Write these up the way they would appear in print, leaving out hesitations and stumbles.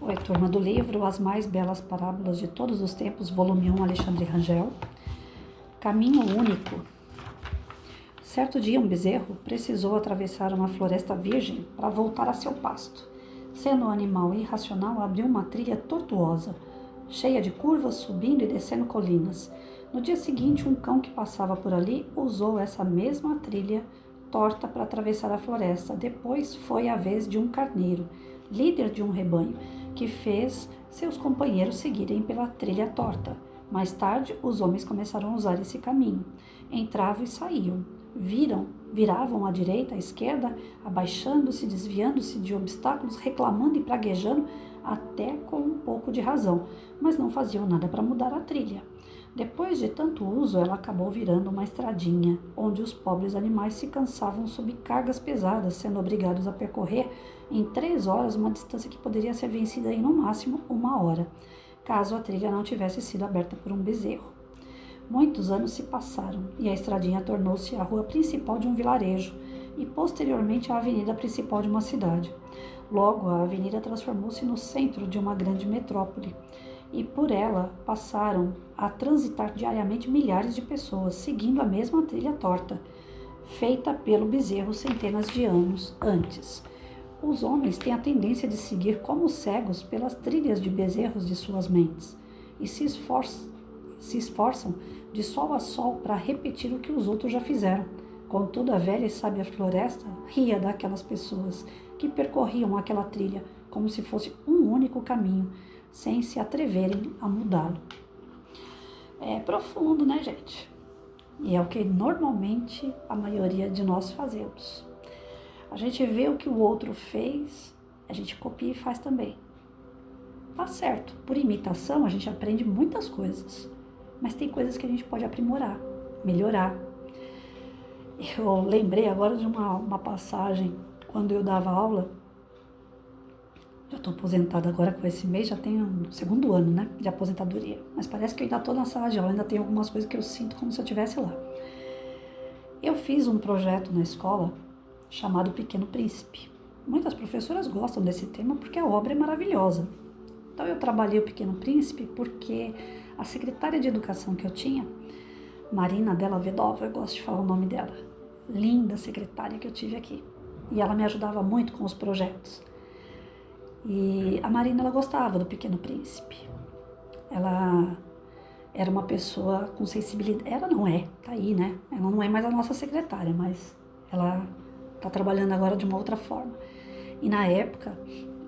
Oi, turma do livro As Mais Belas Parábolas de Todos os Tempos, volume 1, Alexandre Rangel. Caminho único. Certo dia, um bezerro precisou atravessar uma floresta virgem para voltar a seu pasto. Sendo um animal irracional, abriu uma trilha tortuosa, cheia de curvas, subindo e descendo colinas. No dia seguinte, um cão que passava por ali usou essa mesma trilha torta para atravessar a floresta. Depois foi a vez de um carneiro, líder de um rebanho, que fez seus companheiros seguirem pela trilha torta. Mais tarde, os homens começaram a usar esse caminho. Entravam e saíam. Viravam à direita, à esquerda, abaixando-se, desviando-se de obstáculos, reclamando e praguejando, até com um pouco de razão, mas não faziam nada para mudar a trilha. Depois de tanto uso, ela acabou virando uma estradinha, onde os pobres animais se cansavam sob cargas pesadas, sendo obrigados a percorrer em 3 horas uma distância que poderia ser vencida em no máximo 1 hora, caso a trilha não tivesse sido aberta por um bezerro. Muitos anos se passaram e a estradinha tornou-se a rua principal de um vilarejo e posteriormente a avenida principal de uma cidade. Logo, a avenida transformou-se no centro de uma grande metrópole e por ela passaram a transitar diariamente milhares de pessoas, seguindo a mesma trilha torta, feita pelo bezerro centenas de anos antes. Os homens têm a tendência de seguir como cegos pelas trilhas de bezerros de suas mentes e se esforçam de sol a sol para repetir o que os outros já fizeram. Contudo, a velha e sábia floresta ria daquelas pessoas que percorriam aquela trilha como se fosse um único caminho, sem se atreverem a mudá-lo. É profundo, né, gente? E é o que normalmente a maioria de nós fazemos. A gente vê o que o outro fez, a gente copia e faz também. Tá certo, por imitação a gente aprende muitas coisas, mas tem coisas que a gente pode aprimorar, melhorar. Eu lembrei agora de uma passagem, quando eu dava aula, já estou aposentada agora com esse mês, já tenho o 2º ano, né, de aposentadoria, mas parece que eu ainda estou na sala de aula, ainda tem algumas coisas que eu sinto como se eu estivesse lá. Eu fiz um projeto na escola chamado Pequeno Príncipe. Muitas professoras gostam desse tema porque a obra é maravilhosa. Então eu trabalhei o Pequeno Príncipe porque a secretária de educação que eu tinha, Marina Della Vedova, eu gosto de falar o nome dela, linda secretária que eu tive aqui, e ela me ajudava muito com os projetos. E a Marina, ela gostava do Pequeno Príncipe. Ela era uma pessoa com sensibilidade, ela não é, tá aí, né? Ela não é mais a nossa secretária, mas ela tá trabalhando agora de uma outra forma. E na época,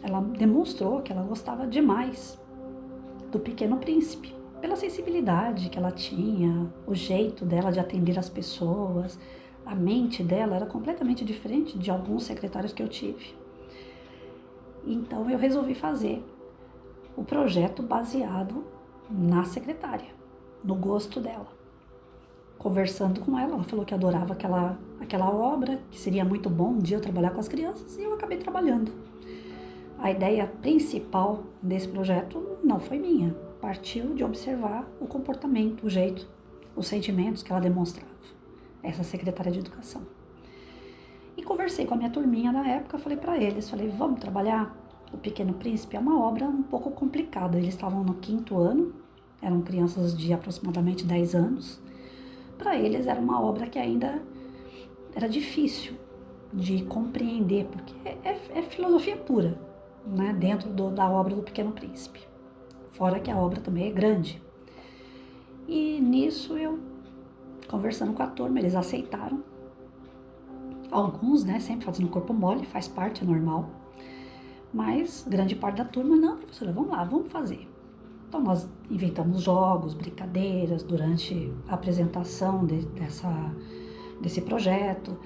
ela demonstrou que ela gostava demais do Pequeno Príncipe, pela sensibilidade que ela tinha, o jeito dela de atender as pessoas, a mente dela era completamente diferente de alguns secretários que eu tive. Então eu resolvi fazer o projeto baseado na secretária, no gosto dela. Conversando com ela, ela falou que adorava aquela obra, que seria muito bom um dia eu trabalhar com as crianças, e eu acabei trabalhando. A ideia principal desse projeto não foi minha, partiu de observar o comportamento, o jeito, os sentimentos que ela demonstrava, essa secretária de educação. E conversei com a minha turminha na época, falei para eles, vamos trabalhar? O Pequeno Príncipe é uma obra um pouco complicada, eles estavam no 5º ano, eram crianças de aproximadamente 10 anos, para eles era uma obra que ainda era difícil de compreender, porque é filosofia pura, né, dentro da obra do Pequeno Príncipe, fora que a obra também é grande. E nisso eu, conversando com a turma, eles aceitaram. Alguns, né, sempre fazendo corpo mole, faz parte, é normal. Mas grande parte da turma, não, professora, vamos lá, vamos fazer. Então nós inventamos jogos, brincadeiras durante a apresentação desse projeto.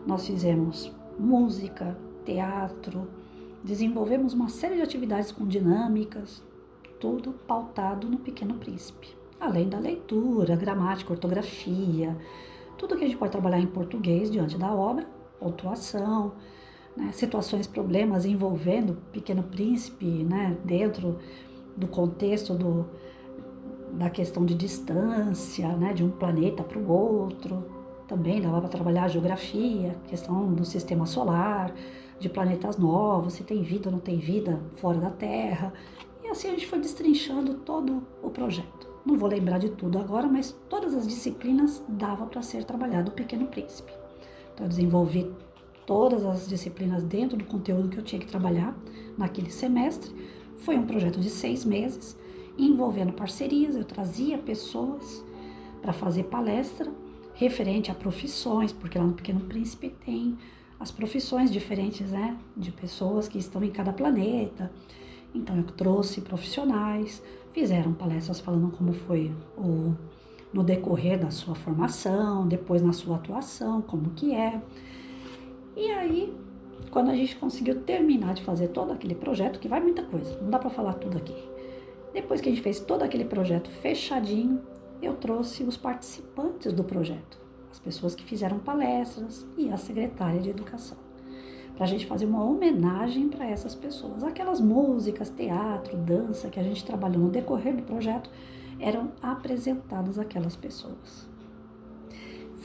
Nós fizemos música, teatro, desenvolvemos uma série de atividades com dinâmicas, tudo pautado no Pequeno Príncipe. Além da leitura, gramática, ortografia, tudo que a gente pode trabalhar em português diante da obra, pontuação, né, situações, problemas envolvendo o Pequeno Príncipe, né, dentro do contexto da questão de distância, né, de um planeta para o outro. Também dava para trabalhar a geografia, questão do sistema solar, de planetas novos, se tem vida ou não tem vida fora da Terra. E assim a gente foi destrinchando todo o projeto. Não vou lembrar de tudo agora, mas todas as disciplinas dava para ser trabalhado o Pequeno Príncipe. Então eu desenvolvi todas as disciplinas dentro do conteúdo que eu tinha que trabalhar naquele semestre. Foi um projeto de 6 meses, envolvendo parcerias. Eu trazia pessoas para fazer palestra referente a profissões, porque lá no Pequeno Príncipe tem as profissões diferentes, né, de pessoas que estão em cada planeta. Então eu trouxe profissionais, fizeram palestras falando como foi no decorrer da sua formação, depois na sua atuação, como que é. E aí, quando a gente conseguiu terminar de fazer todo aquele projeto, que vai muita coisa, não dá para falar tudo aqui. Depois que a gente fez todo aquele projeto fechadinho, eu trouxe os participantes do projeto, as pessoas que fizeram palestras e a secretária de educação, para a gente fazer uma homenagem para essas pessoas. Aquelas músicas, teatro, dança que a gente trabalhou no decorrer do projeto eram apresentadas àquelas pessoas.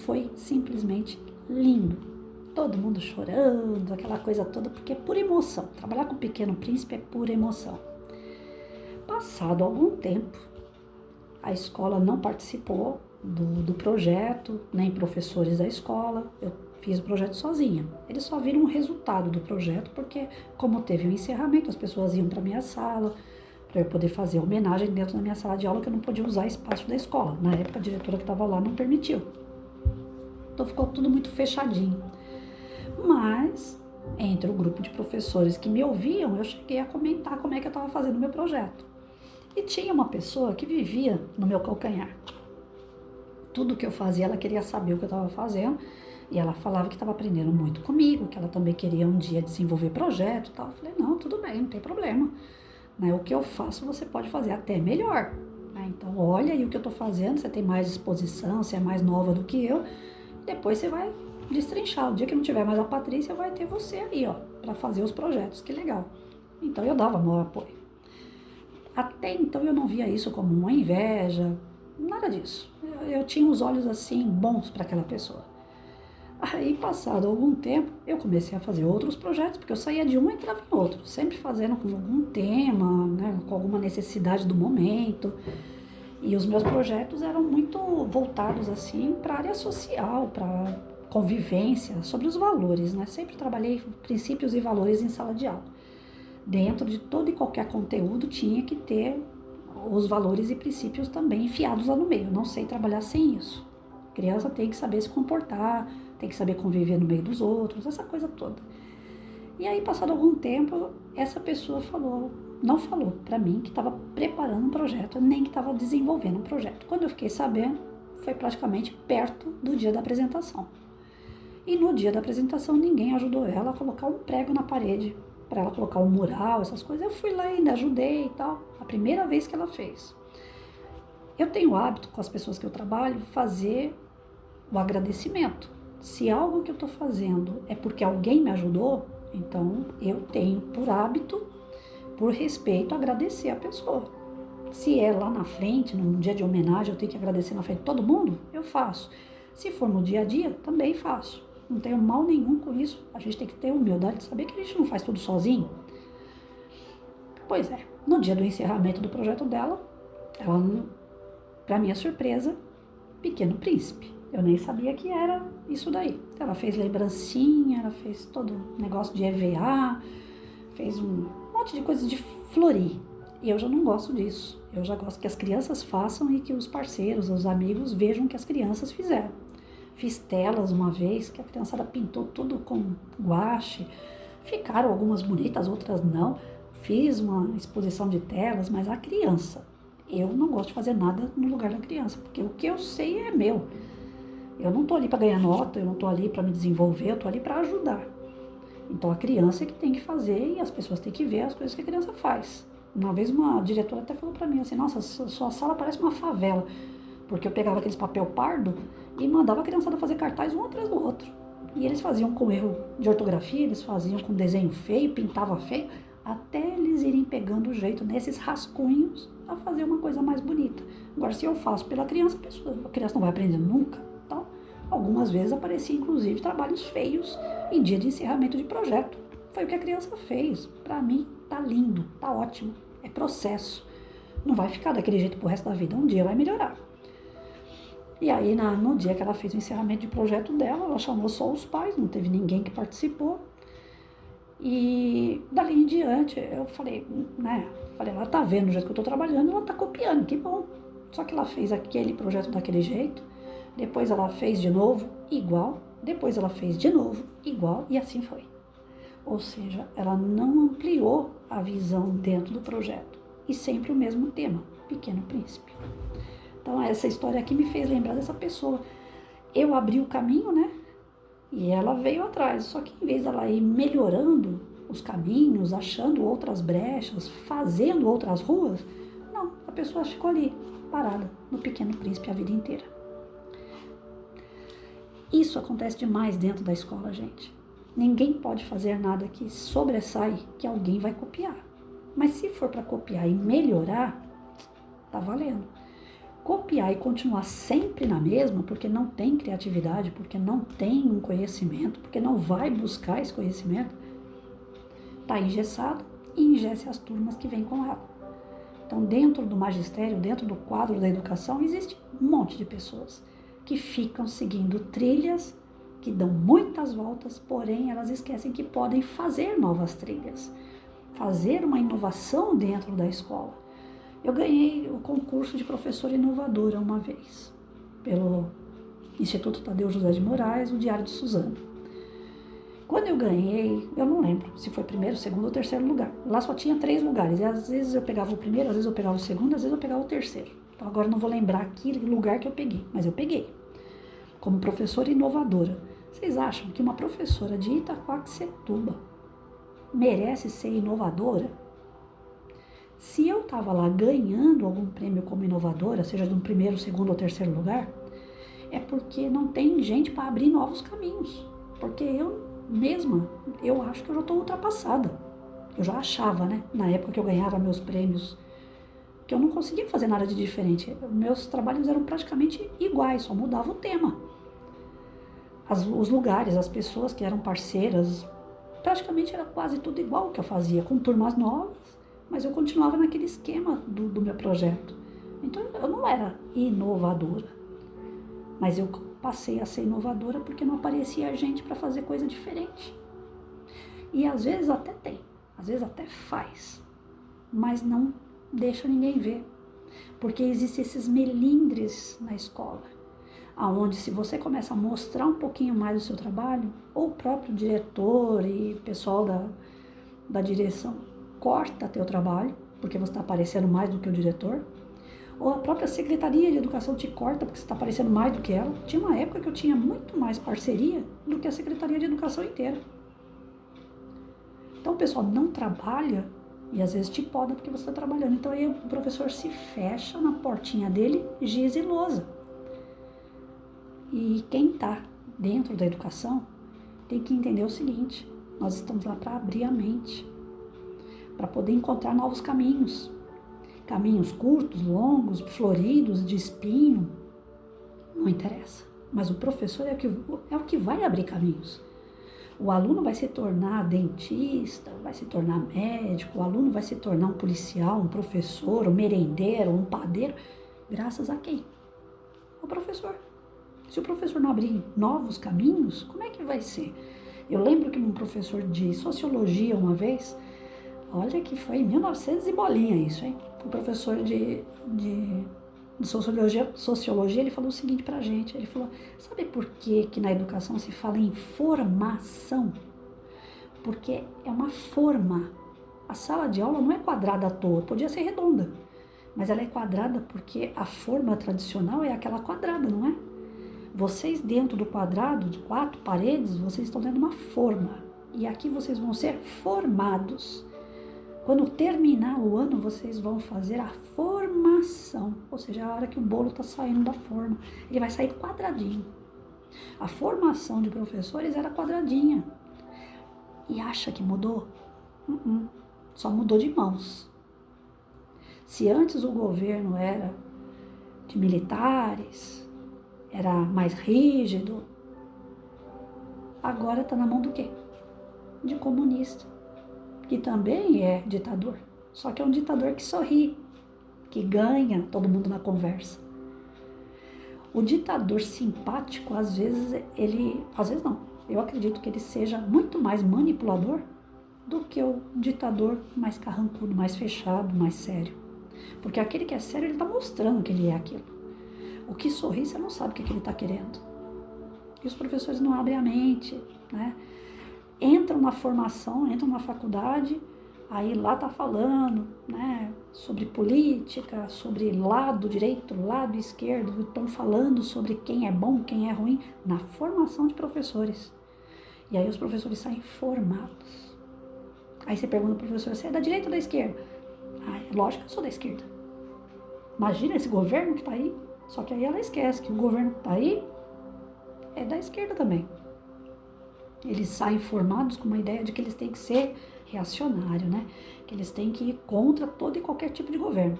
Foi simplesmente lindo. Todo mundo chorando, aquela coisa toda, porque é pura emoção. Trabalhar com o Pequeno Príncipe é pura emoção. Passado algum tempo, a escola não participou do projeto, nem professores da escola. Eu fiz o projeto sozinha. Eles só viram o resultado do projeto, porque como teve um encerramento, as pessoas iam para minha sala, para eu poder fazer homenagem dentro da minha sala de aula, que eu não podia usar espaço da escola. Na época, a diretora que estava lá não permitiu. Então, ficou tudo muito fechadinho. Mas, entre o grupo de professores que me ouviam, eu cheguei a comentar como é que eu estava fazendo o meu projeto. E tinha uma pessoa que vivia no meu calcanhar. Tudo que eu fazia, ela queria saber o que eu estava fazendo. E ela falava que estava aprendendo muito comigo, que ela também queria um dia desenvolver projeto e tal. Eu falei, não, tudo bem, não tem problema. Né? O que eu faço, você pode fazer até melhor. Né? Então, olha aí o que eu estou fazendo, você tem mais disposição, você é mais nova do que eu. Depois você vai destrinchar. O dia que não tiver mais a Patrícia, vai ter você aí, ó, para fazer os projetos. Que legal. Então, eu dava maior apoio. Até então, eu não via isso como uma inveja, nada disso. Eu tinha os olhos, assim, bons para aquela pessoa. Aí, passado algum tempo, eu comecei a fazer outros projetos, porque eu saía de um e entrava em outro, sempre fazendo com algum tema, né, com alguma necessidade do momento. E os meus projetos eram muito voltados, assim, para a área social, para convivência, sobre os valores, né? Sempre trabalhei princípios e valores em sala de aula. Dentro de todo e qualquer conteúdo tinha que ter os valores e princípios também enfiados lá no meio. Eu não sei trabalhar sem isso. A criança tem que saber se comportar, tem que saber conviver no meio dos outros, essa coisa toda. E aí, passado algum tempo, essa pessoa não falou para mim que estava preparando um projeto, nem que estava desenvolvendo um projeto. Quando eu fiquei sabendo, foi praticamente perto do dia da apresentação. E no dia da apresentação, ninguém ajudou ela a colocar um prego na parede, para ela colocar um mural, essas coisas. Eu fui lá e ainda ajudei e tal, a primeira vez que ela fez. Eu tenho o hábito, com as pessoas que eu trabalho, fazer o agradecimento. Se algo que eu estou fazendo é porque alguém me ajudou, então eu tenho por hábito, por respeito, agradecer a pessoa. Se é lá na frente, num dia de homenagem, eu tenho que agradecer na frente de todo mundo, eu faço. Se for no dia a dia, também faço. Não tenho mal nenhum com isso. A gente tem que ter humildade de saber que a gente não faz tudo sozinho. Pois é, no dia do encerramento do projeto dela, ela, para minha surpresa, Pequeno Príncipe. Eu nem sabia que era isso daí. Ela fez lembrancinha, ela fez todo o negócio de EVA, fez um monte de coisa de florir. E eu já não gosto disso. Eu já gosto que as crianças façam e que os parceiros, os amigos vejam o que as crianças fizeram. Fiz telas uma vez, que a criançada pintou tudo com guache. Ficaram algumas bonitas, outras não. Fiz uma exposição de telas, mas a criança, eu não gosto de fazer nada no lugar da criança, porque o que eu sei é meu. Eu não estou ali para ganhar nota, eu não estou ali para me desenvolver, eu estou ali para ajudar. Então a criança é que tem que fazer e as pessoas têm que ver as coisas que a criança faz. Uma vez uma diretora até falou para mim assim, nossa, sua sala parece uma favela, porque eu pegava aqueles papel pardo e mandava a criançada fazer cartaz um atrás do outro. E eles faziam com erro de ortografia, eles faziam com desenho feio, pintava feio, até eles irem pegando o jeito nesses rascunhos a fazer uma coisa mais bonita. Agora, se eu faço pela criança, a criança não vai aprender nunca. Então, algumas vezes aparecia, inclusive, trabalhos feios em dia de encerramento de projeto. Foi o que a criança fez. Para mim, tá lindo, tá ótimo. É processo. Não vai ficar daquele jeito pro resto da vida. Um dia vai melhorar. E aí, no dia que ela fez o encerramento de projeto dela, ela chamou só os pais, não teve ninguém que participou. E dali em diante, eu falei, né? Ela tá vendo o jeito que eu tô trabalhando, ela tá copiando, que bom. Só que ela fez aquele projeto daquele jeito, depois ela fez de novo, igual, depois ela fez de novo, igual, e assim foi. Ou seja, ela não ampliou a visão dentro do projeto, e sempre o mesmo tema, Pequeno Príncipe. Então, essa história aqui me fez lembrar dessa pessoa. Eu abri o caminho, né? E ela veio atrás. Só que em vez dela ir melhorando os caminhos, achando outras brechas, fazendo outras ruas, não, a pessoa ficou ali, parada, no Pequeno Príncipe a vida inteira. Isso acontece demais dentro da escola, gente. Ninguém pode fazer nada que sobressai, que alguém vai copiar. Mas se for para copiar e melhorar, tá valendo. Copiar e continuar sempre na mesma, porque não tem criatividade, porque não tem um conhecimento, porque não vai buscar esse conhecimento, está engessado e engesse as turmas que vêm com ela. Então, dentro do magistério, dentro do quadro da educação, existe um monte de pessoas que ficam seguindo trilhas, que dão muitas voltas, porém elas esquecem que podem fazer novas trilhas, fazer uma inovação dentro da escola. Eu ganhei o concurso de professora inovadora uma vez, pelo Instituto Tadeu José de Moraes, o Diário de Suzano. Quando eu ganhei, eu não lembro se foi primeiro, segundo ou terceiro lugar. Lá só tinha 3 lugares, e às vezes eu pegava o primeiro, às vezes eu pegava o segundo, às vezes eu pegava o terceiro. Então agora eu não vou lembrar que lugar que eu peguei, mas eu peguei. Como professora inovadora. Vocês acham que uma professora de Itaquaquecetuba merece ser inovadora? Se eu estava lá ganhando algum prêmio como inovadora, seja de um primeiro, segundo ou terceiro lugar, é porque não tem gente para abrir novos caminhos. Porque eu mesma, eu acho que eu já estou ultrapassada. Eu já achava, né, na época que eu ganhava meus prêmios, que eu não conseguia fazer nada de diferente. Meus trabalhos eram praticamente iguais, só mudava o tema. Os lugares, as pessoas que eram parceiras, praticamente era quase tudo igual que eu fazia, com turmas novas, mas eu continuava naquele esquema do meu projeto. Então eu não era inovadora, mas eu passei a ser inovadora porque não aparecia gente para fazer coisa diferente. E às vezes até tem, às vezes até faz, mas não deixa ninguém ver, porque existem esses melindres na escola, aonde se você começa a mostrar um pouquinho mais do seu trabalho, ou o próprio diretor e pessoal da direção corta teu trabalho, porque você está aparecendo mais do que o diretor, ou a própria Secretaria de Educação te corta porque você está aparecendo mais do que ela. Tinha uma época que eu tinha muito mais parceria do que a Secretaria de Educação inteira. Então o pessoal não trabalha e às vezes te poda porque você está trabalhando. Então aí o professor se fecha na portinha dele, giz e lousa. E quem está dentro da educação tem que entender o seguinte: nós estamos lá para abrir a mente, para poder encontrar novos caminhos. Caminhos curtos, longos, floridos, de espinho, não interessa. Mas o professor é o que vai abrir caminhos. O aluno vai se tornar dentista, vai se tornar médico, o aluno vai se tornar um policial, um professor, um merendeiro, um padeiro, graças a quem? O professor. Se o professor não abrir novos caminhos, como é que vai ser? Eu lembro que um professor de sociologia uma vez, olha que foi em 1900 e bolinha isso, hein? O professor de sociologia, ele falou o seguinte pra gente, ele falou, sabe por que na educação se fala em formação? Porque é uma forma. A sala de aula não é quadrada à toa, podia ser redonda, mas ela é quadrada porque a forma tradicional é aquela quadrada, não é? Vocês dentro do quadrado, de 4 paredes, vocês estão dentro de uma forma. E aqui vocês vão ser formados. Quando terminar o ano, vocês vão fazer a formação. Ou seja, a hora que o bolo está saindo da forma. Ele vai sair quadradinho. A formação de professores era quadradinha. E acha que mudou? Só mudou de mãos. Se antes o governo era de militares, era mais rígido, agora está na mão do quê? de comunista, que também é ditador, só que é um ditador que sorri, que ganha todo mundo na conversa. O ditador simpático, às vezes não, eu acredito que ele seja muito mais manipulador do que o ditador mais carrancudo, mais fechado, mais sério. Porque aquele que é sério, ele está mostrando que ele é aquilo. O que sorri, você não sabe o que ele está querendo. E os professores não abrem a mente, né? Entram na formação, entram na faculdade, aí lá tá falando, né, sobre política, sobre lado direito, lado esquerdo, estão falando sobre quem é bom, quem é ruim, na formação de professores. E aí os professores saem formados. Aí você pergunta pro professor, você é da direita ou da esquerda? Ah, é lógico que eu sou da esquerda. Imagina esse governo que tá aí, só que aí ela esquece que o governo que tá aí é da esquerda também. Eles saem formados com uma ideia de que eles têm que ser reacionários, né? Que eles têm que ir contra todo e qualquer tipo de governo.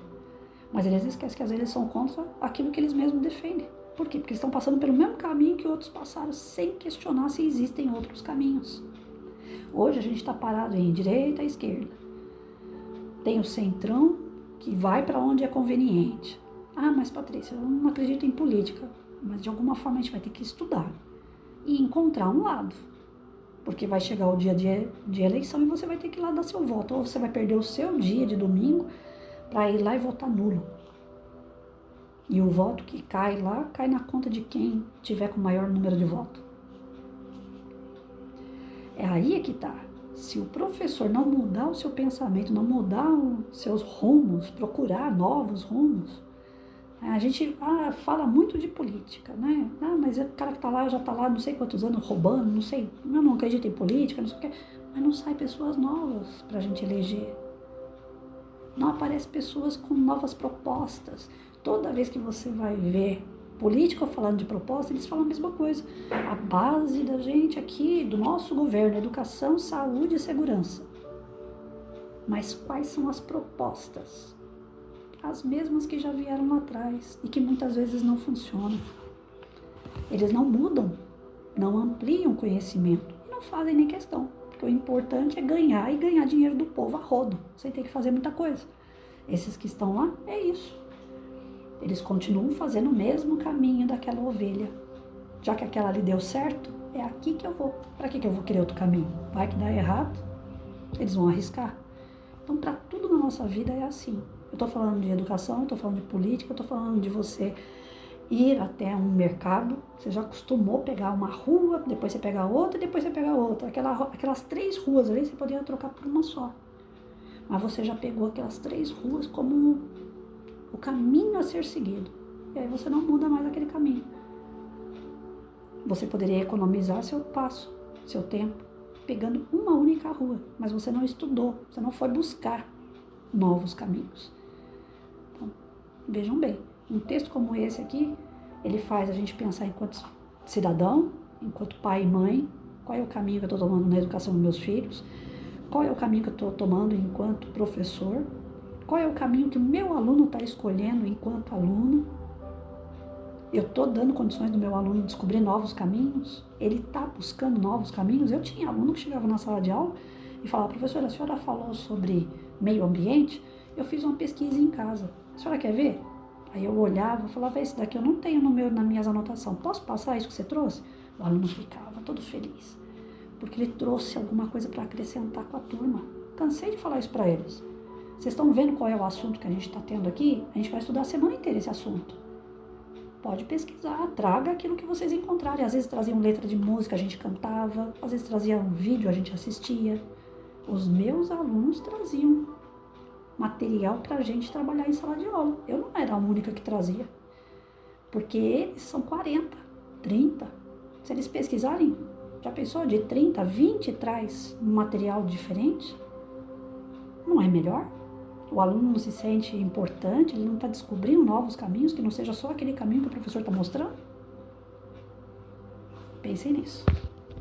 Mas eles esquecem que às vezes eles são contra aquilo que eles mesmos defendem. Por quê? Porque eles estão passando pelo mesmo caminho que outros passaram, sem questionar se existem outros caminhos. Hoje a gente está parado em direita e esquerda. Tem o centrão que vai para onde é conveniente. Ah, mas Patrícia, eu não acredito em política. Mas de alguma forma a gente vai ter que estudar e encontrar um lado. Porque vai chegar o dia de eleição e você vai ter que ir lá dar seu voto. Ou você vai perder o seu dia de domingo para ir lá e votar nulo. E o voto que cai lá, cai na conta de quem tiver com o maior número de votos. É aí que tá. Se o professor não mudar o seu pensamento, não mudar os seus rumos, procurar novos rumos, a gente fala muito de política, né? Ah, mas o cara que tá lá, já tá lá não sei quantos anos roubando, não sei, eu não acredito em política, não sei o quê. Mas não sai pessoas novas pra gente eleger. Não aparecem pessoas com novas propostas. Toda vez que você vai ver político falando de proposta, eles falam a mesma coisa. A base da gente aqui, do nosso governo, educação, saúde e segurança. Mas quais são as propostas? As mesmas que já vieram lá atrás e que muitas vezes não funcionam. Eles não mudam, não ampliam o conhecimento e não fazem nem questão, porque o importante é ganhar e ganhar dinheiro do povo a rodo, sem ter que fazer muita coisa. Esses que estão lá, é isso. Eles continuam fazendo o mesmo caminho daquela ovelha. Já que aquela ali deu certo, é aqui que eu vou. Para que eu vou querer outro caminho? Vai que dá errado, eles vão arriscar. Então, para tudo na nossa vida é assim. Eu estou falando de educação, eu estou falando de política, eu estou falando de você ir até um mercado. Você já acostumou pegar uma rua, depois você pega outra, depois você pega outra. Aquelas 3 ruas ali você poderia trocar por uma só. Mas você já pegou aquelas 3 ruas como o caminho a ser seguido. E aí você não muda mais aquele caminho. Você poderia economizar seu passo, seu tempo, pegando uma única rua. Mas você não estudou, você não foi buscar novos caminhos. Então, vejam bem, um texto como esse aqui, ele faz a gente pensar enquanto cidadão, enquanto pai e mãe, qual é o caminho que eu estou tomando na educação dos meus filhos, qual é o caminho que eu estou tomando enquanto professor, qual é o caminho que o meu aluno está escolhendo enquanto aluno. Eu estou dando condições do meu aluno descobrir novos caminhos, ele está buscando novos caminhos. Eu tinha aluno que chegava na sala de aula e falava, professora, a senhora falou sobre meio ambiente, eu fiz uma pesquisa em casa, a senhora quer ver? Aí eu olhava e falava, esse daqui eu não tenho nas minhas anotações, posso passar isso que você trouxe? O aluno ficava todo feliz, porque ele trouxe alguma coisa para acrescentar com a turma. Cansei de falar isso para eles. Vocês estão vendo qual é o assunto que a gente está tendo aqui? A gente vai estudar a semana inteira esse assunto. Pode pesquisar, traga aquilo que vocês encontrarem. Às vezes traziam letra de música, a gente cantava, às vezes traziam um vídeo, a gente assistia. Os meus alunos traziam material para a gente trabalhar em sala de aula. Eu não era a única que trazia, porque eles são 40, 30. Se eles pesquisarem, já pensou, de 30, 20 traz um material diferente? Não é melhor? O aluno não se sente importante, ele não está descobrindo novos caminhos, que não seja só aquele caminho que o professor está mostrando? Pensem nisso.